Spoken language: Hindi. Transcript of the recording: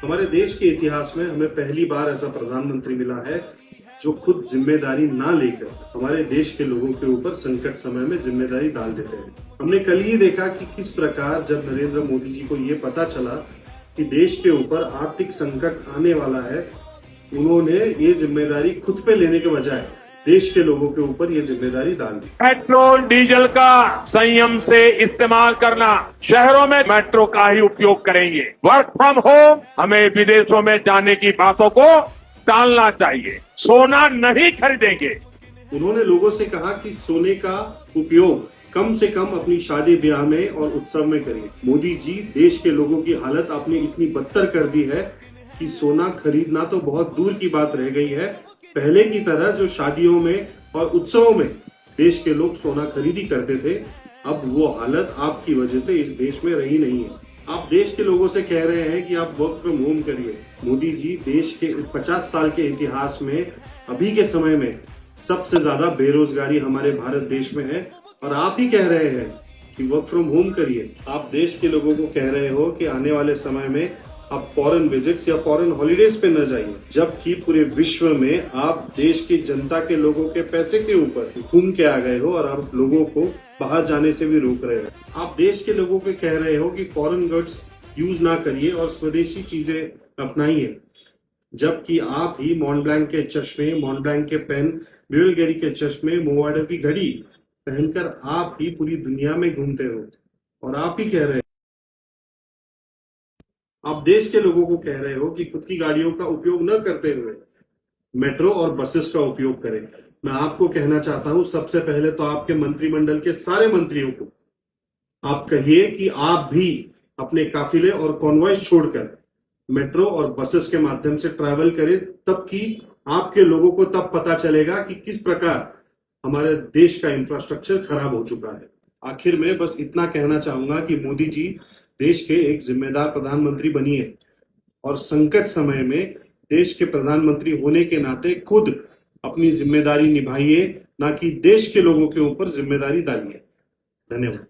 हमारे देश के इतिहास में हमें पहली बार ऐसा प्रधानमंत्री मिला है जो खुद जिम्मेदारी ना लेकर हमारे देश के लोगों के ऊपर संकट समय में जिम्मेदारी डाल देते हैं। हमने कल ही देखा कि किस प्रकार जब नरेंद्र मोदी जी को ये पता चला कि देश के ऊपर आर्थिक संकट आने वाला है, उन्होंने ये जिम्मेदारी खुद पे लेने के बजाय देश के लोगों के ऊपर ये जिम्मेदारी डाल दी। पेट्रोल डीजल का संयम से इस्तेमाल करना, शहरों में मेट्रो का ही उपयोग करेंगे। वर्क फ्रॉम होम, हमें विदेशों में जाने की बातों को टालना चाहिए। सोना नहीं खरीदेंगे। उन्होंने लोगों से कहा कि सोने का उपयोग कम से कम अपनी शादी ब्याह में और उत्सव में करिए। मोदी जी, देश के लोगों की हालत आपने इतनी बदतर कर दी है कि सोना खरीदना तो बहुत दूर की बात रह गई है। पहले की तरह जो शादियों में और उत्सवों में देश के लोग सोना खरीदी करते थे, अब वो हालत आपकी वजह से इस देश में रही नहीं है। आप देश के लोगों से कह रहे हैं कि आप वर्क फ्रॉम होम करिए। मोदी जी, देश के 50 साल के इतिहास में अभी के समय में सबसे ज्यादा बेरोजगारी हमारे भारत देश में है और आप ही कह रहे हैं कि वर्क फ्रॉम होम करिए। आप देश के लोगों को कह रहे हो कि आने वाले समय में आप फॉरेन विजिट्स या फॉरेन हॉलीडेज पे न जाइए, जबकि पूरे विश्व में आप देश की जनता के लोगों के पैसे के ऊपर घूम के आ गए हो और आप लोगों को बाहर जाने से भी रोक रहे हो। आप देश के लोगों को कह रहे हो कि फॉरेन गुड्स यूज ना करिए और स्वदेशी चीजें अपनाइए, जबकि आप ही मॉन्ट ब्लैंक के चश्मे, मॉन्ट ब्लैंक के पेन, ब्यूलगेरी के चश्मे, मोवाडो की घड़ी पहनकर आप ही पूरी दुनिया में घूमते हो और आप ही कह रहे हो, आप देश के लोगों को कह रहे हो कि खुद की गाड़ियों का उपयोग न करते हुए मेट्रो और बसेस का उपयोग करें। मैं आपको कहना चाहता हूं, सबसे पहले तो आपके मंत्रिमंडल के सारे मंत्रियों को आप कहिए कि आप भी अपने काफिले और कॉन्वॉयज छोड़कर मेट्रो और बसेस के माध्यम से ट्रैवल करें, तब कि आपके लोगों को तब पता चलेगा कि किस प्रकार हमारे देश का इंफ्रास्ट्रक्चर खराब हो चुका है। आखिर में बस इतना कहना चाहूंगा कि मोदी जी, देश के एक जिम्मेदार प्रधानमंत्री बनिए और संकट समय में देश के प्रधानमंत्री होने के नाते खुद अपनी जिम्मेदारी निभाइए, ना कि देश के लोगों के ऊपर जिम्मेदारी डालिए। धन्यवाद।